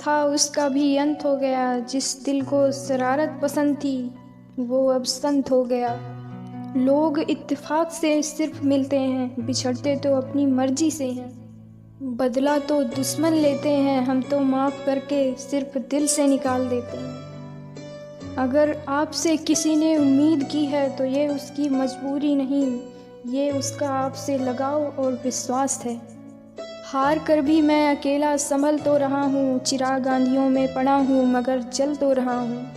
था उसका भी अंत हो गया। जिस दिल को शरारत पसंद थी वो अब संत हो गया। लोग इत्तेफाक से सिर्फ मिलते हैं, बिछड़ते तो अपनी मर्जी से हैं। बदला तो दुश्मन लेते हैं, हम तो माफ़ करके सिर्फ दिल से निकाल देते हैं। अगर आपसे किसी ने उम्मीद की है तो ये उसकी मजबूरी नहीं, ये उसका आपसे लगाव और विश्वास है। हार कर भी मैं अकेला संभल तो रहा हूँ, चिराग आंधियों में पड़ा हूँ मगर जल तो रहा हूँ।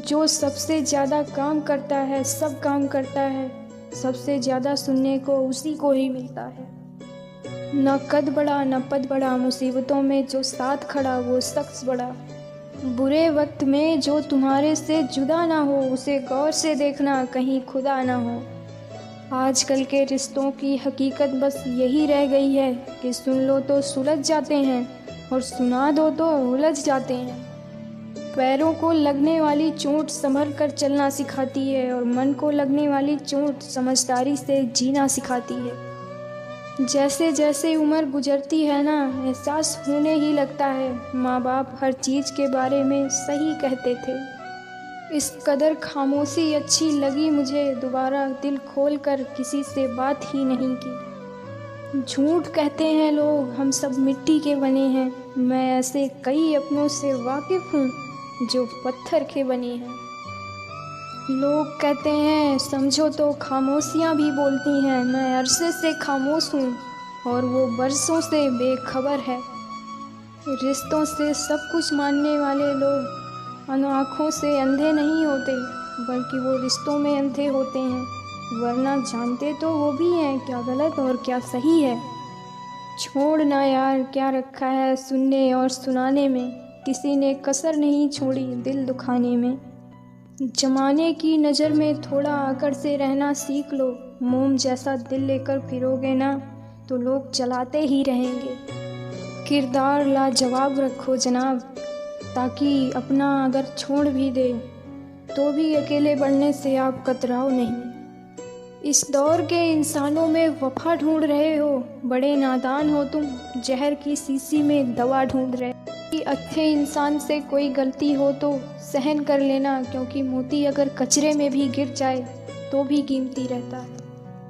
जो सबसे ज़्यादा काम करता है, सब काम करता है, सबसे ज़्यादा सुनने को उसी को ही मिलता है। न कद बड़ा न पद बड़ा, मुसीबतों में जो साथ खड़ा वो शख्स बड़ा। बुरे वक्त में जो तुम्हारे से जुदा ना हो, उसे गौर से देखना कहीं खुदा ना हो। आजकल के रिश्तों की हकीकत बस यही रह गई है कि सुन लो तो सुलझ जाते हैं और सुना दो तो उलझ जाते हैं। पैरों को लगने वाली चोट संभल कर चलना सिखाती है और मन को लगने वाली चोट समझदारी से जीना सिखाती है। जैसे जैसे उम्र गुजरती है ना, एहसास होने ही लगता है माँ बाप हर चीज़ के बारे में सही कहते थे। इस कदर खामोशी अच्छी लगी मुझे, दोबारा दिल खोल कर किसी से बात ही नहीं की। झूठ कहते हैं लोग हम सब मिट्टी के बने हैं, मैं ऐसे कई अपनों से वाकिफ़ हूँ जो पत्थर के बने हैं। लोग कहते हैं समझो तो खामोशियाँ भी बोलती हैं, मैं अरसे से खामोश हूँ और वो बरसों से बेखबर है। रिश्तों से सब कुछ मानने वाले लोग उन आँखों से अंधे नहीं होते, बल्कि वो रिश्तों में अंधे होते हैं, वरना जानते तो वो भी हैं क्या गलत और क्या सही है। छोड़ना यार, क्या रखा है सुनने और सुनाने में, किसी ने कसर नहीं छोड़ी दिल दुखाने में। जमाने की नज़र में थोड़ा आकर से रहना सीख लो, मोम जैसा दिल लेकर फिरोगे ना तो लोग जलाते ही रहेंगे। किरदार लाजवाब रखो जनाब, ताकि अपना अगर छोड़ भी दे तो भी अकेले बढ़ने से आप कतराओ नहीं। इस दौर के इंसानों में वफा ढूंढ रहे हो, बड़े नादान हो तुम, जहर की शीशी में दवा ढूंढ रहे। कि अच्छे इंसान से कोई गलती हो तो सहन कर लेना, क्योंकि मोती अगर कचरे में भी गिर जाए तो भी कीमती रहता है।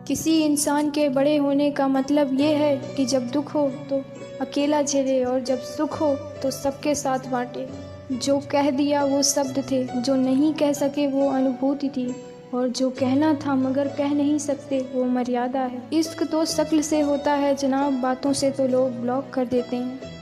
किसी इंसान के बड़े होने का मतलब ये है कि जब दुख हो तो अकेला झेले और जब सुख हो तो सबके साथ बांटे। जो कह दिया वो शब्द थे, जो नहीं कह सके वो अनुभूति थी, और जो कहना था मगर कह नहीं सकते वो मर्यादा है। इश्क तो शक्ल से होता है जनाब, बातों से तो लोग ब्लॉक कर देते हैं।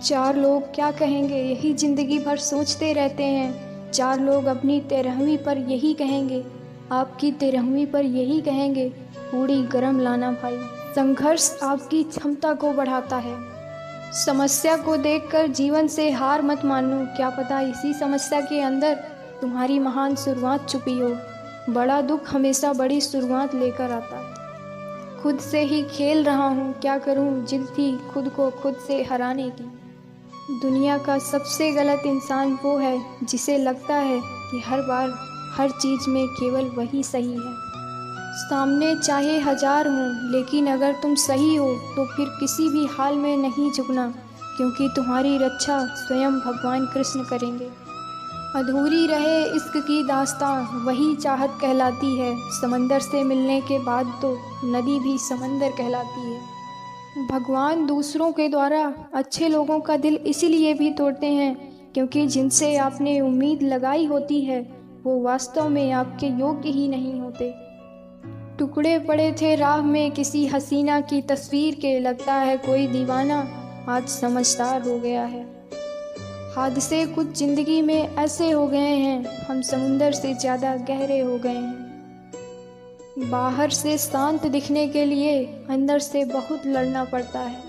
चार लोग क्या कहेंगे यही ज़िंदगी भर सोचते रहते हैं। चार लोग अपनी 13वीं पर यही कहेंगे, आपकी 13वीं पर यही कहेंगे, पूरी गरम लाना भाई। संघर्ष आपकी क्षमता को बढ़ाता है। समस्या को देखकर जीवन से हार मत मानो, क्या पता इसी समस्या के अंदर तुम्हारी महान शुरुआत छुपी हो। बड़ा दुख हमेशा बड़ी शुरुआत लेकर आता है। खुद से ही खेल रहा हूँ, क्या करूँ, जिद थी खुद को खुद से हराने की। दुनिया का सबसे गलत इंसान वो है जिसे लगता है कि हर बार हर चीज़ में केवल वही सही है। सामने चाहे 1000 हों, लेकिन अगर तुम सही हो तो फिर किसी भी हाल में नहीं झुकना, क्योंकि तुम्हारी रक्षा स्वयं भगवान कृष्ण करेंगे। अधूरी रहे इश्क की दास्तां वही चाहत कहलाती है, समंदर से मिलने के बाद तो नदी भी समंदर कहलाती है। भगवान दूसरों के द्वारा अच्छे लोगों का दिल इसीलिए भी तोड़ते हैं क्योंकि जिनसे आपने उम्मीद लगाई होती है वो वास्तव में आपके योग्य ही नहीं होते। टुकड़े पड़े थे राह में किसी हसीना की तस्वीर के, लगता है कोई दीवाना आज समझदार हो गया है। हादसे कुछ ज़िंदगी में ऐसे हो गए हैं, हम समुंदर से ज़्यादा गहरे हो गए हैं। बाहर से शांत दिखने के लिए अंदर से बहुत लड़ना पड़ता है।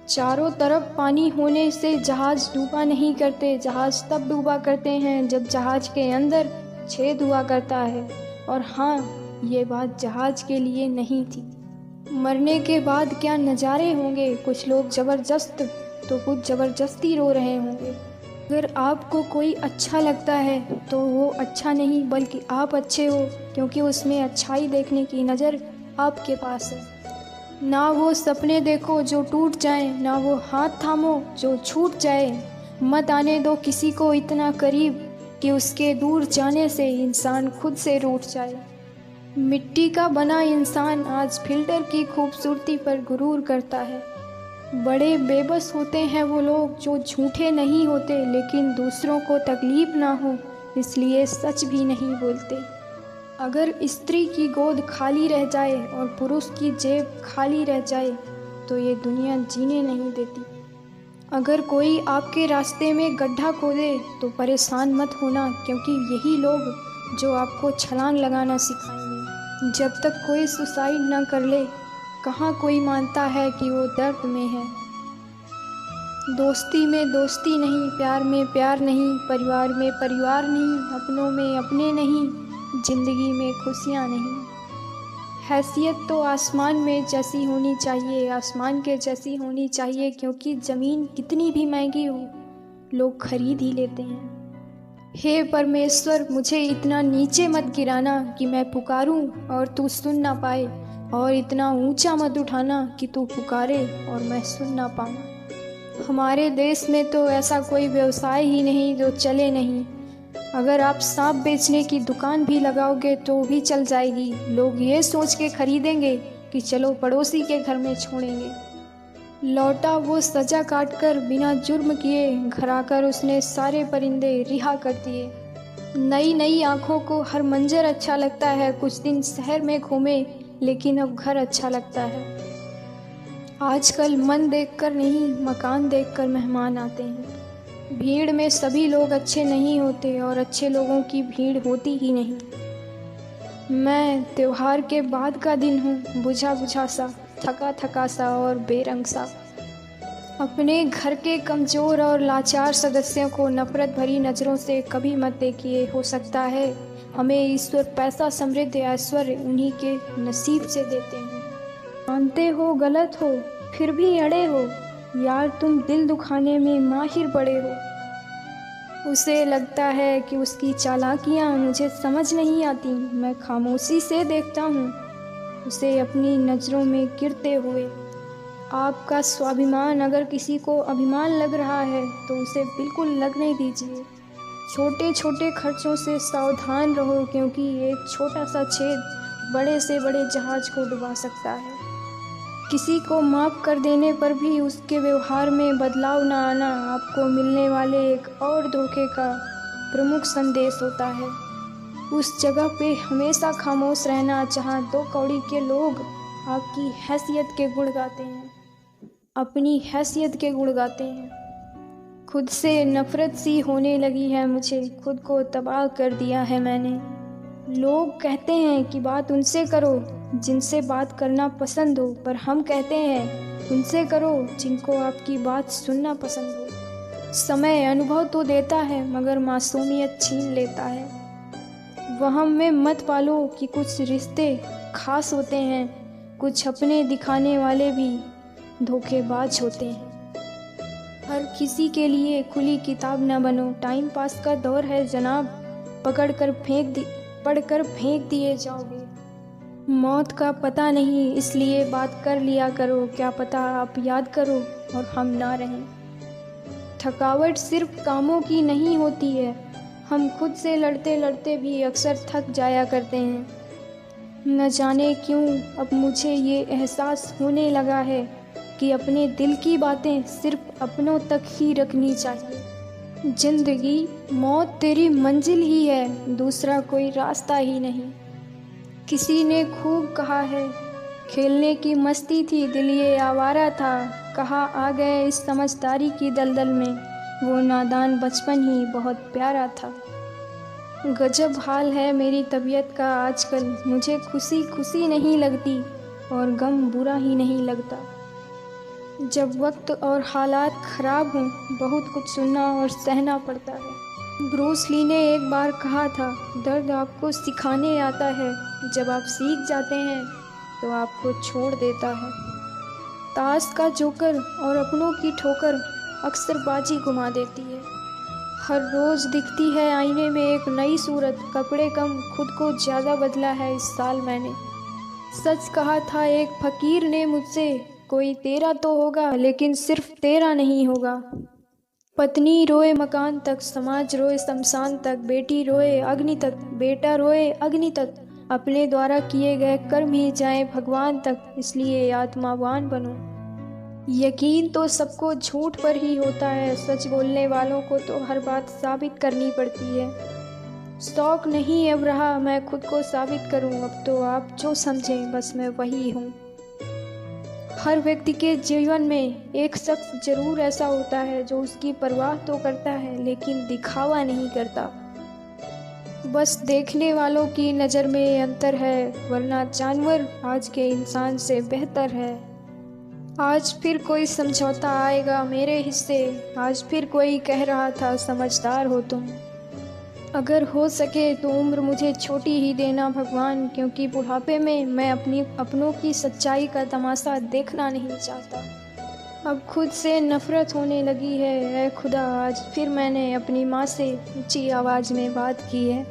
चारों तरफ पानी होने से जहाज़ डूबा नहीं करते, जहाज़ तब डूबा करते हैं जब जहाज़ के अंदर छेद हुआ करता है। और हाँ, ये बात जहाज़ के लिए नहीं थी। मरने के बाद क्या नज़ारे होंगे, कुछ लोग ज़बरदस्त तो कुछ ज़बरदस्ती रो रहे होंगे। अगर आपको कोई अच्छा लगता है तो वो अच्छा नहीं बल्कि आप अच्छे हो, क्योंकि उसमें अच्छाई देखने की नज़र आपके पास है। ना वो सपने देखो जो टूट जाएं, ना वो हाथ थामो जो छूट जाए। मत आने दो किसी को इतना करीब कि उसके दूर जाने से इंसान खुद से रूठ जाए। मिट्टी का बना इंसान आज फिल्टर की खूबसूरती पर गुरूर करता है। बड़े बेबस होते हैं वो लोग जो झूठे नहीं होते, लेकिन दूसरों को तकलीफ ना हो इसलिए सच भी नहीं बोलते। अगर स्त्री की गोद खाली रह जाए और पुरुष की जेब खाली रह जाए तो ये दुनिया जीने नहीं देती। अगर कोई आपके रास्ते में गड्ढा खोदे तो परेशान मत होना, क्योंकि यही लोग जो आपको छलांग लगाना सिखाएंगे। जब तक कोई सुसाइड ना कर ले, कहाँ कोई मानता है कि वो दर्द में है। दोस्ती में दोस्ती नहीं, प्यार में प्यार नहीं, परिवार में परिवार नहीं, अपनों में अपने नहीं, जिंदगी में खुशियाँ नहीं। हैसियत तो आसमान में जैसी होनी चाहिए, आसमान के जैसी होनी चाहिए, क्योंकि ज़मीन कितनी भी महंगी हो लोग खरीद ही लेते हैं। हे परमेश्वर, मुझे इतना नीचे मत गिराना कि मैं पुकारूं और तू सुन ना पाए, और इतना ऊंचा मत उठाना कि तू पुकारे और मैं सुन ना पाऊँ। हमारे देश में तो ऐसा कोई व्यवसाय ही नहीं जो चले नहीं। अगर आप सांप बेचने की दुकान भी लगाओगे तो भी चल जाएगी। लोग ये सोच के खरीदेंगे कि चलो पड़ोसी के घर में छोड़ेंगे। लौटा वो सजा काटकर बिना जुर्म किए, घर आकर उसने सारे परिंदे रिहा कर दिए। नई नई आँखों को हर मंजर अच्छा लगता है। कुछ दिन शहर में घूमे लेकिन अब घर अच्छा लगता है। आजकल मन देखकर नहीं, मकान देखकर मेहमान आते हैं। भीड़ में सभी लोग अच्छे नहीं होते और अच्छे लोगों की भीड़ होती ही नहीं। मैं त्योहार के बाद का दिन हूँ, बुझा बुझा सा, थका थका सा और बेरंग सा। अपने घर के कमज़ोर और लाचार सदस्यों को नफ़रत भरी नज़रों से कभी मत देखिए। हो सकता है हमें ईश्वर पैसा, समृद्धि, ऐश्वर्य उन्हीं के नसीब से देते हैं। मानते हो गलत हो फिर भी अड़े हो, यार तुम दिल दुखाने में माहिर बड़े हो। उसे लगता है कि उसकी चालाकियाँ मुझे समझ नहीं आती। मैं खामोशी से देखता हूँ उसे अपनी नज़रों में गिरते हुए। आपका स्वाभिमान अगर किसी को अभिमान लग रहा है तो उसे बिल्कुल लगने दीजिए। छोटे छोटे खर्चों से सावधान रहो, क्योंकि एक छोटा सा छेद बड़े से बड़े जहाज को डुबा सकता है। किसी को माफ़ कर देने पर भी उसके व्यवहार में बदलाव न आना आपको मिलने वाले एक और धोखे का प्रमुख संदेश होता है। उस जगह पे हमेशा खामोश रहना जहाँ दो कौड़ी के लोग आपकी हैसियत के गुण गाते हैं, अपनी हैसियत के गुण गाते हैं। खुद से नफ़रत सी होने लगी है मुझे, खुद को तबाह कर दिया है मैंने। लोग कहते हैं कि बात उनसे करो जिनसे बात करना पसंद हो, पर हम कहते हैं उनसे करो जिनको आपकी बात सुनना पसंद हो। समय अनुभव तो देता है मगर मासूमियत छीन लेता है। वहम में मत पालो कि कुछ रिश्ते खास होते हैं, कुछ अपने दिखाने वाले भी धोखेबाज होते हैं। हर किसी के लिए खुली किताब न बनो। टाइम पास का दौर है जनाब, पढ़कर फेंक दिए जाओगे। मौत का पता नहीं, इसलिए बात कर लिया करो। क्या पता आप याद करो और हम ना रहें। थकावट सिर्फ कामों की नहीं होती है, हम खुद से लड़ते लड़ते भी अक्सर थक जाया करते हैं। न जाने क्यों अब मुझे ये एहसास होने लगा है कि अपने दिल की बातें सिर्फ अपनों तक ही रखनी चाहिए। जिंदगी मौत तेरी मंजिल ही है, दूसरा कोई रास्ता ही नहीं। किसी ने खूब कहा है, खेलने की मस्ती थी दिल ये आवारा था। कहा आ गए इस समझदारी की दलदल में, वो नादान बचपन ही बहुत प्यारा था। गजब हाल है मेरी तबीयत का आजकल, मुझे खुशी खुशी नहीं लगती और गम बुरा ही नहीं लगता। जब वक्त और हालात ख़राब हों बहुत कुछ सुनना और सहना पड़ता है। ब्रूस ली ने एक बार कहा था, दर्द आपको सिखाने आता है, जब आप सीख जाते हैं तो आपको छोड़ देता है। ताश का जोकर और अपनों की ठोकर अक्सर बाजी घुमा देती है। हर रोज़ दिखती है आईने में एक नई सूरत, कपड़े कम खुद को ज़्यादा बदला है इस साल मैंने। सच कहा था एक फकीर ने मुझसे, कोई तेरा तो होगा लेकिन सिर्फ तेरा नहीं होगा। पत्नी रोए मकान तक, समाज रोए शमशान तक, बेटी रोए अग्नि तक, बेटा रोए अग्नि तक, अपने द्वारा किए गए कर्म ही जाए भगवान तक, इसलिए आत्मावान बनो। यकीन तो सबको झूठ पर ही होता है, सच बोलने वालों को तो हर बात साबित करनी पड़ती है। शौक नहीं अब रहा मैं खुद को साबित करूं, अब तो आप जो समझें बस मैं वही हूं। हर व्यक्ति के जीवन में एक शख्स जरूर ऐसा होता है जो उसकी परवाह तो करता है लेकिन दिखावा नहीं करता। बस देखने वालों की नज़र में अंतर है, वरना जानवर आज के इंसान से बेहतर है। आज फिर कोई समझौता आएगा मेरे हिस्से, आज फिर कोई कह रहा था समझदार हो तुम। अगर हो सके तो उम्र मुझे छोटी ही देना भगवान, क्योंकि बुढ़ापे में मैं अपनों की सच्चाई का तमाशा देखना नहीं चाहता। अब खुद से नफरत होने लगी है। ऐ खुदा, आज फिर मैंने अपनी माँ से ऊंची आवाज़ में बात की है।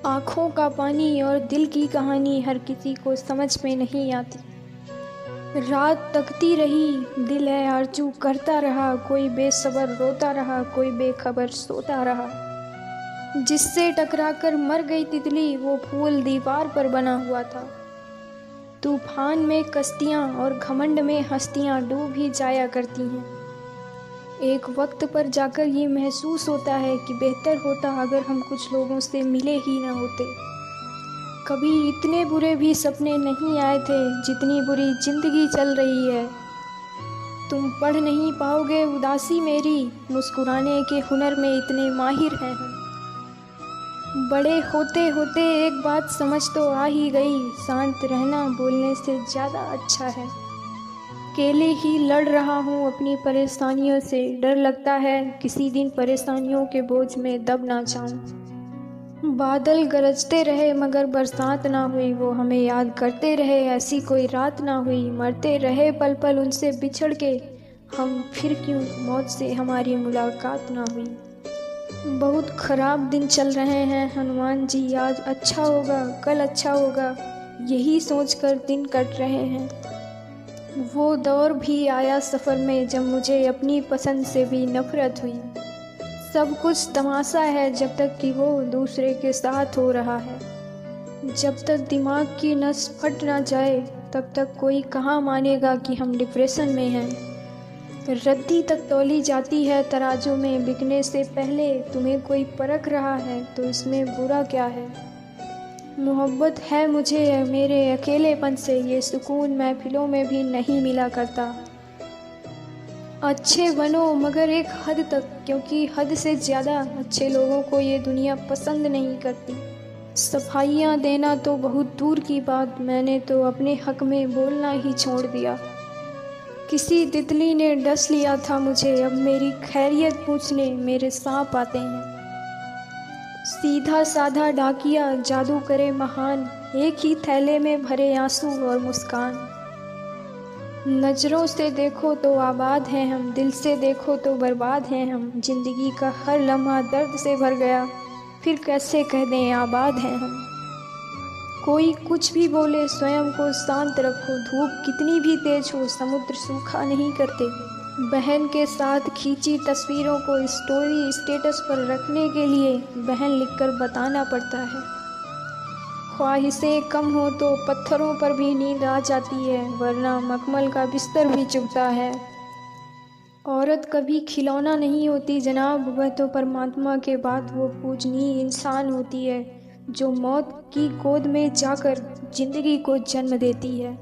आँखों का पानी और दिल की कहानी हर किसी को समझ में नहीं आती। रात तकती रही, दिल है आरज़ू करता रहा, कोई बेसब्र रोता रहा, कोई बेखबर सोता रहा। जिससे टकराकर मर गई तितली, वो फूल दीवार पर बना हुआ था। तूफान में कश्तियाँ और घमंड में हस्तियाँ डूब ही जाया करती हैं। एक वक्त पर जाकर ये महसूस होता है कि बेहतर होता अगर हम कुछ लोगों से मिले ही ना होते। कभी इतने बुरे भी सपने नहीं आए थे जितनी बुरी जिंदगी चल रही है। तुम पढ़ नहीं पाओगे उदासी मेरी, मुस्कुराने के हुनर में इतने माहिर हैं हम। बड़े होते होते एक बात समझ तो आ ही गई, शांत रहना बोलने से ज़्यादा अच्छा है। अकेले ही लड़ रहा हूँ अपनी परेशानियों से, डर लगता है किसी दिन परेशानियों के बोझ में दब ना जाऊँ। बादल गरजते रहे मगर बरसात ना हुई, वो हमें याद करते रहे ऐसी कोई रात ना हुई। मरते रहे पल पल उनसे बिछड़ के, हम फिर क्यों मौत से हमारी मुलाकात ना हुई। बहुत ख़राब दिन चल रहे हैं हनुमान जी, आज अच्छा होगा कल अच्छा होगा, यही सोचकर दिन कट रहे हैं। वो दौर भी आया सफ़र में जब मुझे अपनी पसंद से भी नफ़रत हुई। सब कुछ तमाशा है जब तक कि वो दूसरे के साथ हो रहा है। जब तक दिमाग की नस फट ना जाए तब तक कोई कहाँ मानेगा कि हम डिप्रेशन में हैं। रद्दी तक तौली जाती है तराजू में, बिकने से पहले तुम्हें कोई परख रहा है तो इसमें बुरा क्या है। मोहब्बत है मुझे मेरे अकेलेपन से, ये सुकून महफिलों में भी नहीं मिला करता। अच्छे बनो मगर एक हद तक, क्योंकि हद से ज़्यादा अच्छे लोगों को ये दुनिया पसंद नहीं करती। सफाइयाँ देना तो बहुत दूर की बात, मैंने तो अपने हक में बोलना ही छोड़ दिया। किसी तितली ने डस लिया था मुझे, अब मेरी खैरियत पूछने मेरे सांप आते हैं। सीधा साधा डाकिया जादू करे महान, एक ही थैले में भरे आंसू और मुस्कान। नज़रों से देखो तो आबाद हैं हम, दिल से देखो तो बर्बाद हैं हम। जिंदगी का हर लम्हा दर्द से भर गया, फिर कैसे कह दें आबाद हैं हम। कोई कुछ भी बोले स्वयं को शांत रखो, धूप कितनी भी तेज हो समुद्र सूखा नहीं करते। बहन के साथ खींची तस्वीरों को स्टोरी स्टेटस पर रखने के लिए बहन लिखकर बताना पड़ता है। ख्वाहिशें कम हो तो पत्थरों पर भी नींद आ जाती है, वरना मखमल का बिस्तर भी चुभता है। औरत कभी खिलौना नहीं होती जनाब, वह तो परमात्मा के बाद वो पूजनीय इंसान होती है जो मौत की गोद में जाकर जिंदगी को जन्म देती है।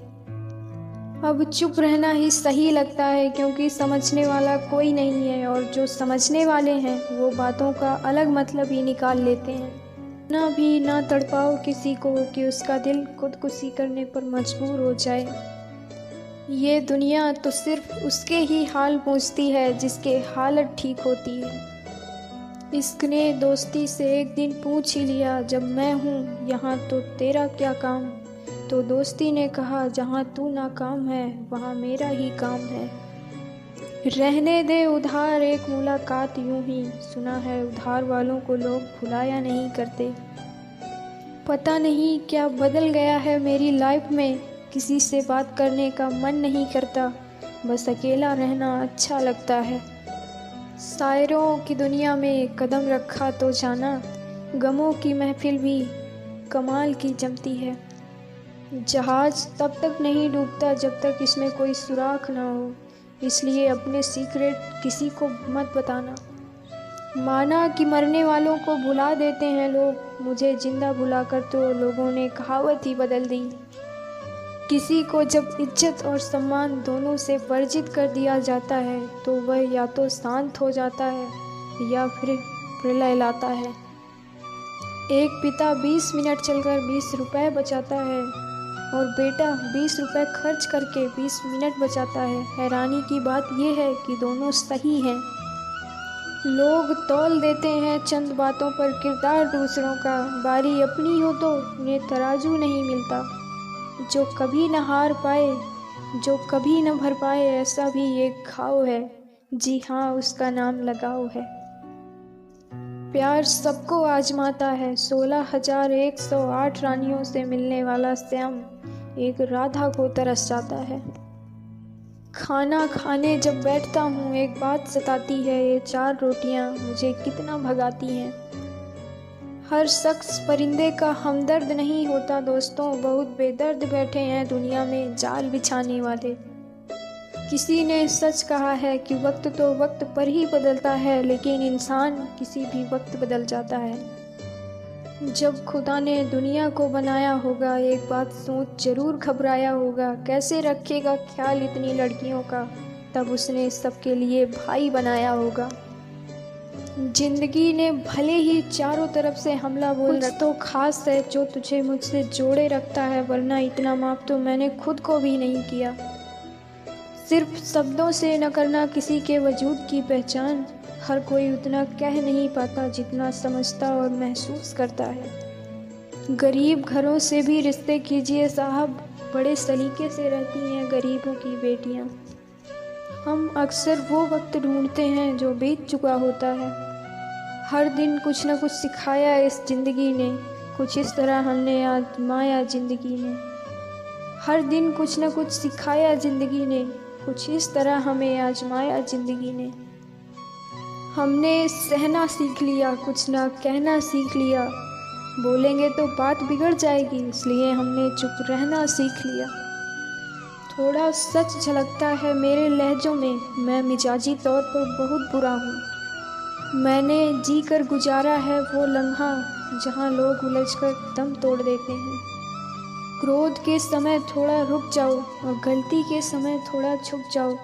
अब चुप रहना ही सही लगता है, क्योंकि समझने वाला कोई नहीं है और जो समझने वाले हैं वो बातों का अलग मतलब ही निकाल लेते हैं। ना भी ना तड़पाओ किसी को कि उसका दिल खुदकुशी करने पर मजबूर हो जाए। ये दुनिया तो सिर्फ उसके ही हाल पूछती है जिसके हालत ठीक होती है। इश्क ने दोस्ती से एक दिन पूछ ही लिया, जब मैं हूँ यहाँ तो तेरा क्या काम। तो दोस्ती ने कहा, जहाँ तू नाकाम है वहाँ मेरा ही काम है। रहने दे उधार एक मुलाकात यूं ही, सुना है उधार वालों को लोग भुलाया नहीं करते। पता नहीं क्या बदल गया है मेरी लाइफ में, किसी से बात करने का मन नहीं करता, बस अकेला रहना अच्छा लगता है। शायरों की दुनिया में कदम रखा तो जाना, गमों की महफिल भी कमाल की जमती है। जहाज़ तब तक नहीं डूबता जब तक इसमें कोई सुराख ना हो, इसलिए अपने सीक्रेट किसी को मत बताना। माना कि मरने वालों को भुला देते हैं लोग, मुझे जिंदा भुलाकर तो लोगों ने कहावत ही बदल दी। किसी को जब इज्जत और सम्मान दोनों से वर्जित कर दिया जाता है तो वह या तो शांत हो जाता है या फिर प्रलय लाता है। एक पिता 20 मिनट चलकर 20 रुपए बचाता है और बेटा 20 रुपए खर्च करके 20 मिनट बचाता है। हैरानी की बात यह है कि दोनों सही हैं। लोग तौल देते हैं चंद बातों पर किरदार दूसरों का, बारी अपनी हो तो उन्हें तराजू नहीं मिलता। जो कभी न हार पाए, जो कभी न भर पाए, ऐसा भी एक घाव है, जी हाँ उसका नाम लगाव है। प्यार सबको आजमाता है, 16,108 रानियों से मिलने वाला श्याम एक राधा को तरस जाता है। खाना खाने जब बैठता हूँ एक बात सताती है, ये 4 रोटियाँ मुझे कितना भगाती हैं। हर शख्स परिंदे का हमदर्द नहीं होता दोस्तों, बहुत बेदर्द बैठे हैं दुनिया में जाल बिछाने वाले। किसी ने सच कहा है कि वक्त तो वक्त पर ही बदलता है, लेकिन इंसान किसी भी वक्त बदल जाता है। जब खुदा ने दुनिया को बनाया होगा, एक बात सोच जरूर घबराया होगा, कैसे रखेगा ख्याल इतनी लड़कियों का, तब उसने सबके लिए भाई बनाया होगा। जिंदगी ने भले ही चारों तरफ से हमला बोल रखा, तो खास है जो तुझे मुझसे जोड़े रखता है, वरना इतना माफ तो मैंने खुद को भी नहीं किया। सिर्फ शब्दों से न करना किसी के वजूद की पहचान, हर कोई उतना कह नहीं पाता जितना समझता और महसूस करता है। गरीब घरों से भी रिश्ते कीजिए साहब, बड़े सलीके से रहती हैं गरीबों की बेटियां। हम अक्सर वो वक्त ढूंढते हैं जो बीत चुका होता है। हर दिन कुछ न कुछ सिखाया इस ज़िंदगी ने, कुछ इस तरह हमने आजमाया ज़िंदगी ने। हर दिन कुछ न कुछ सिखाया ज़िंदगी ने, कुछ इस तरह हमें आजमाया ज़िंदगी ने। हमने सहना सीख लिया, कुछ ना कहना सीख लिया, बोलेंगे तो बात बिगड़ जाएगी, इसलिए हमने चुप रहना सीख लिया। थोड़ा सच झलकता है मेरे लहजों में, मैं मिजाजी तौर पर बहुत बुरा हूँ। मैंने जी कर गुजारा है वो लम्हा जहाँ लोग उलझकर दम तोड़ देते हैं। क्रोध के समय थोड़ा रुक जाओ और गलती के समय थोड़ा छुप जाओ,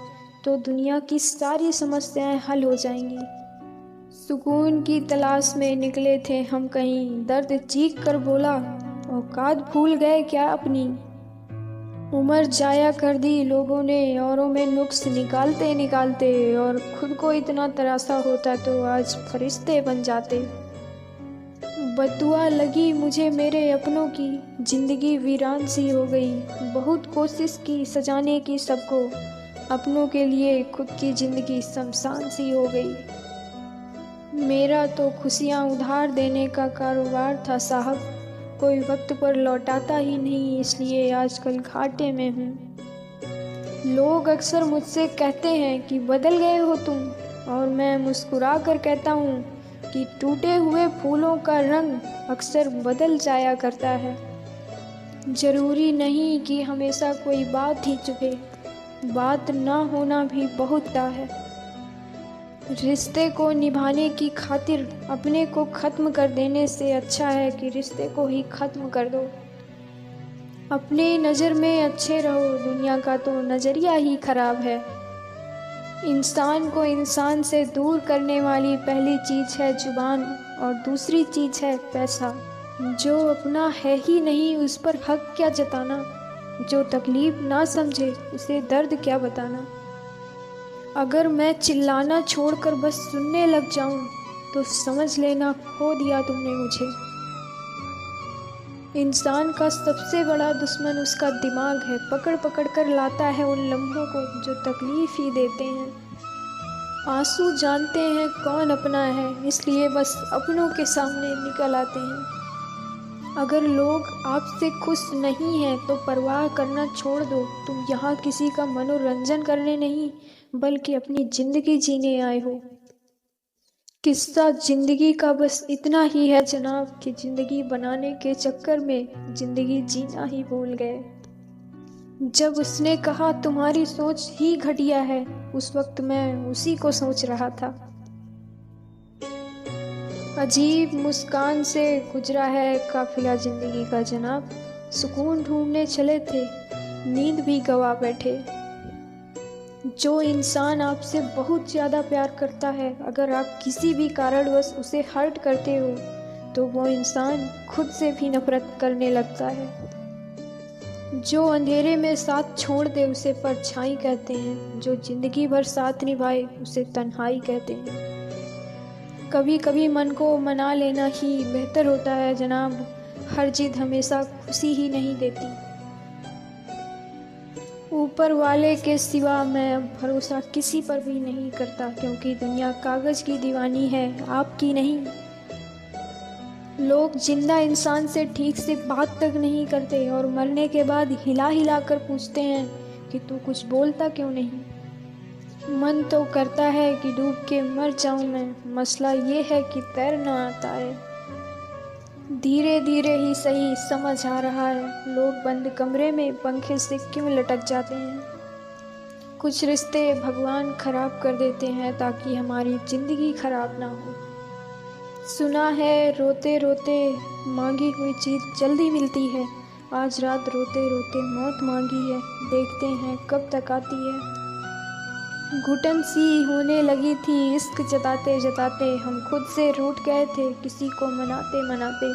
तो दुनिया की सारी समस्याएं हल हो जाएंगी। सुकून की तलाश में निकले थे हम कहीं, दर्द चीख कर बोला, औकात भूल गए क्या अपनी। उम्र जाया कर दी लोगों ने औरों में नुक्स निकालते निकालते, और खुद को इतना तरासा होता तो आज फरिश्ते बन जाते। बद्दुआ लगी मुझे मेरे अपनों की, जिंदगी वीरान सी हो गई। बहुत कोशिश की सजाने की सबको, अपनों के लिए खुद की जिंदगी शमशान सी हो गई। मेरा तो खुशियाँ उधार देने का कारोबार था साहब, कोई वक्त पर लौटाता ही नहीं, इसलिए आजकल घाटे में हूँ। लोग अक्सर मुझसे कहते हैं कि बदल गए हो तुम, और मैं मुस्कुरा कर कहता हूँ कि टूटे हुए फूलों का रंग अक्सर बदल जाया करता है। ज़रूरी नहीं कि हमेशा कोई बात ही चुभे, बात ना होना भी बहुत ता है। रिश्ते को निभाने की खातिर अपने को ख़त्म कर देने से अच्छा है कि रिश्ते को ही ख़त्म कर दो। अपने नज़र में अच्छे रहो, दुनिया का तो नज़रिया ही ख़राब है। इंसान को इंसान से दूर करने वाली पहली चीज़ है जुबान, और दूसरी चीज़ है पैसा। जो अपना है ही नहीं उस पर हक क्या जताना, जो तकलीफ़ ना समझे उसे दर्द क्या बताना। अगर मैं चिल्लाना छोड़कर बस सुनने लग जाऊं, तो समझ लेना खो दिया तुमने मुझे। इंसान का सबसे बड़ा दुश्मन उसका दिमाग है, पकड़ पकड़ कर लाता है उन लम्हों को जो तकलीफ़ ही देते हैं। आंसू जानते हैं कौन अपना है, इसलिए बस अपनों के सामने निकल आते हैं। अगर लोग आपसे खुश नहीं हैं तो परवाह करना छोड़ दो। तुम यहाँ किसी का मनोरंजन करने नहीं बल्कि अपनी ज़िंदगी जीने आए हो। किस्सा ज़िंदगी का बस इतना ही है जनाब कि ज़िंदगी बनाने के चक्कर में ज़िंदगी जीना ही भूल गए। जब उसने कहा तुम्हारी सोच ही घटिया है, उस वक्त मैं उसी को सोच रहा था। अजीब मुस्कान से गुजरा है काफिला ज़िंदगी का जनाब। सुकून ढूंढने चले थे, नींद भी गवा बैठे। जो इंसान आपसे बहुत ज़्यादा प्यार करता है, अगर आप किसी भी कारणवश उसे हर्ट करते हो तो वो इंसान खुद से भी नफरत करने लगता है। जो अंधेरे में साथ छोड़ दे उसे परछाई कहते हैं, जो ज़िंदगी भर साथ निभाए उसे तन्हाई कहते हैं। कभी कभी मन को मना लेना ही बेहतर होता है जनाब। हर जिद हमेशा खुशी ही नहीं देती। ऊपर वाले के सिवा मैं अब भरोसा किसी पर भी नहीं करता, क्योंकि दुनिया कागज़ की दीवानी है, आपकी नहीं। लोग जिंदा इंसान से ठीक से बात तक नहीं करते और मरने के बाद हिला हिला कर पूछते हैं कि तू कुछ बोलता क्यों नहीं। मन तो करता है कि डूब के मर जाऊं मैं, मसला ये है कि तैर ना आता है। धीरे धीरे ही सही समझ आ रहा है, लोग बंद कमरे में पंखे से क्यों लटक जाते हैं। कुछ रिश्ते भगवान खराब कर देते हैं ताकि हमारी ज़िंदगी खराब ना हो। सुना है रोते रोते मांगी हुई चीज़ जल्दी मिलती है। आज रात रोते रोते मौत मांगी है, देखते हैं कब तक आती है। घुटन सी होने लगी थी इश्क जताते जताते, हम खुद से रूठ गए थे किसी को मनाते मनाते।